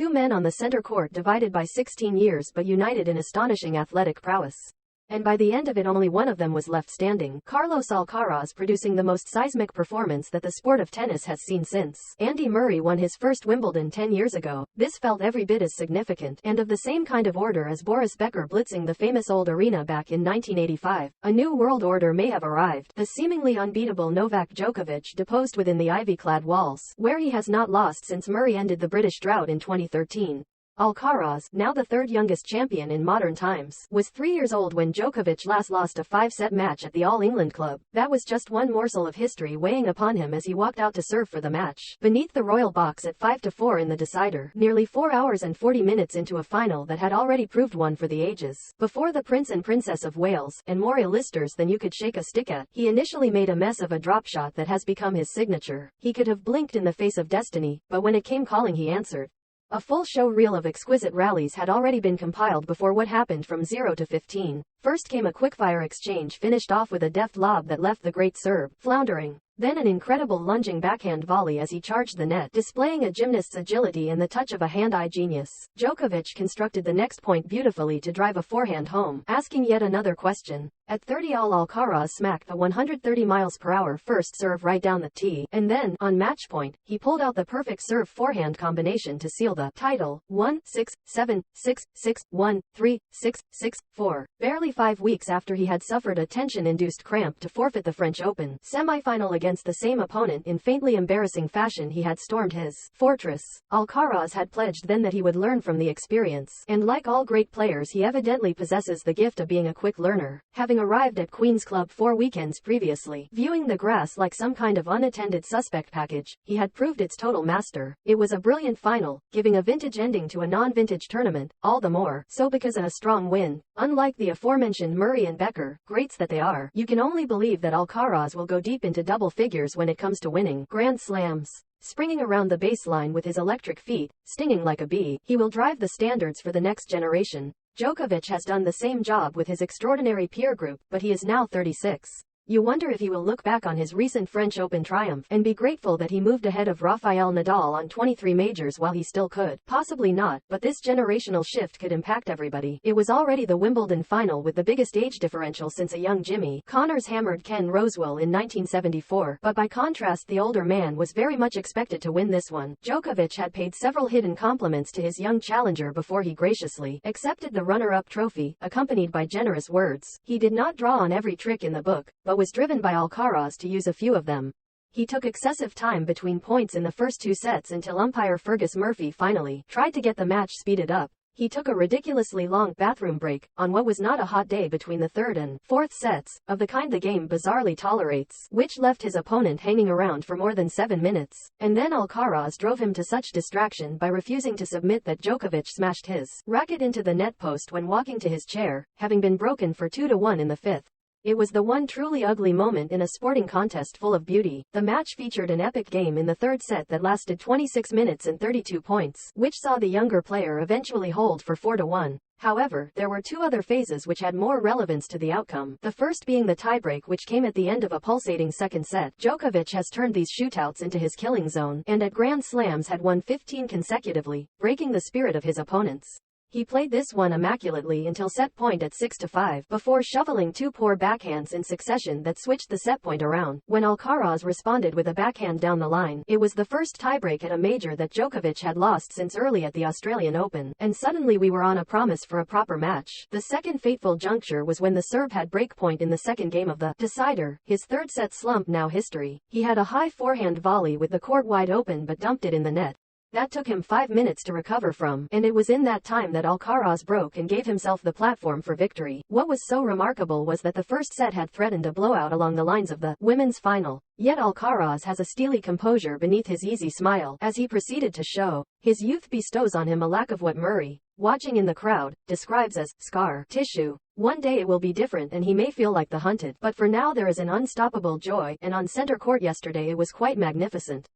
Two men on the center court divided by 16 years but united in astonishing athletic prowess. And by the end of it only one of them was left standing. Carlos Alcaraz producing the most seismic performance that the sport of tennis has seen since Andy Murray won his first Wimbledon 10 years ago. This felt every bit as significant, and of the same kind of order as Boris Becker blitzing the famous old arena back in 1985. A new world order may have arrived. The seemingly unbeatable Novak Djokovic deposed within the ivy-clad walls, where he has not lost since Murray ended the British drought in 2013. Alcaraz, now the third youngest champion in modern times, was 3 years old when Djokovic last lost a 5-set match at the All England Club. That was just one morsel of history weighing upon him as he walked out to serve for the match beneath the royal box at 5-4 in the decider, nearly 4 hours and 40 minutes into a final that had already proved one for the ages. Before the Prince and Princess of Wales, and more A-listers than you could shake a stick at, he initially made a mess of a drop shot that has become his signature. He could have blinked in the face of destiny, but when it came calling he answered. A full show reel of exquisite rallies had already been compiled before what happened from 0 to 15. First came a quickfire exchange finished off with a deft lob that left the great Serb floundering. Then an incredible lunging backhand volley as he charged the net, displaying a gymnast's agility and the touch of a hand-eye genius. Djokovic constructed the next point beautifully to drive a forehand home, asking yet another question. At 30 all, Alcaraz smacked the 130 miles per hour first serve right down the tee, and then, on match point, he pulled out the perfect serve forehand combination to seal the title. 1-6-7, 6-6-1, 3-6-6-4. Barely 5 weeks after he had suffered a tension-induced cramp to forfeit the French Open semi-final against the same opponent in faintly embarrassing fashion, he had stormed his fortress. Alcaraz had pledged then that he would learn from the experience, and like all great players he evidently possesses the gift of being a quick learner. Having arrived at Queen's Club 4 weekends previously, viewing the grass like some kind of unattended suspect package, he had proved its total master. It was a brilliant final, giving a vintage ending to a non-vintage tournament, all the more so because of a strong win. Unlike the aforementioned Murray and Becker, greats that they are, you can only believe that Alcaraz will go deep into double figures when it comes to winning Grand Slams. Springing around the baseline with his electric feet, stinging like a bee, he will drive the standards for the next generation. Djokovic has done the same job with his extraordinary peer group, but he is now 36. You wonder if he will look back on his recent French Open triumph and be grateful that he moved ahead of Rafael Nadal on 23 majors while he still could. Possibly not, but this generational shift could impact everybody. It was already the Wimbledon final with the biggest age differential since a young Jimmy Connors hammered Ken Rosewall in 1974, but by contrast the older man was very much expected to win this one. Djokovic had paid several hidden compliments to his young challenger before he graciously accepted the runner-up trophy, accompanied by generous words. He did not draw on every trick in the book, but was driven by Alcaraz to use a few of them. He took excessive time between points in the first 2 sets until umpire Fergus Murphy finally tried to get the match speeded up. He took a ridiculously long bathroom break on what was not a hot day between the 3rd and 4th sets, of the kind the game bizarrely tolerates, which left his opponent hanging around for more than 7 minutes. And then Alcaraz drove him to such distraction by refusing to submit that Djokovic smashed his racket into the net post when walking to his chair, having been broken for 2-1 in the 5th. It was the one truly ugly moment in a sporting contest full of beauty. The match featured an epic game in the 3rd set that lasted 26 minutes and 32 points, which saw the younger player eventually hold for 4-1. However, there were 2 other phases which had more relevance to the outcome. The first being the tiebreak, which came at the end of a pulsating 2nd set. Djokovic has turned these shootouts into his killing zone, and at Grand Slams had won 15 consecutively, breaking the spirit of his opponents. He played this one immaculately until set point at 6-5, before shoveling 2 poor backhands in succession that switched the set point around. When Alcaraz responded with a backhand down the line, it was the first tiebreak at a major that Djokovic had lost since early at the Australian Open, and suddenly we were on a promise for a proper match. The second fateful juncture was when the Serb had breakpoint in the 2nd game of the decider, his 3rd set slump now history. He had a high forehand volley with the court wide open but dumped it in the net. That took him 5 minutes to recover from, and it was in that time that Alcaraz broke and gave himself the platform for victory. What was so remarkable was that the first set had threatened a blowout along the lines of the women's final. Yet Alcaraz has a steely composure beneath his easy smile, as he proceeded to show. His youth bestows on him a lack of what Murray, watching in the crowd, describes as scar tissue. One day it will be different and he may feel like the hunted, but for now there is an unstoppable joy, and on center court yesterday it was quite magnificent.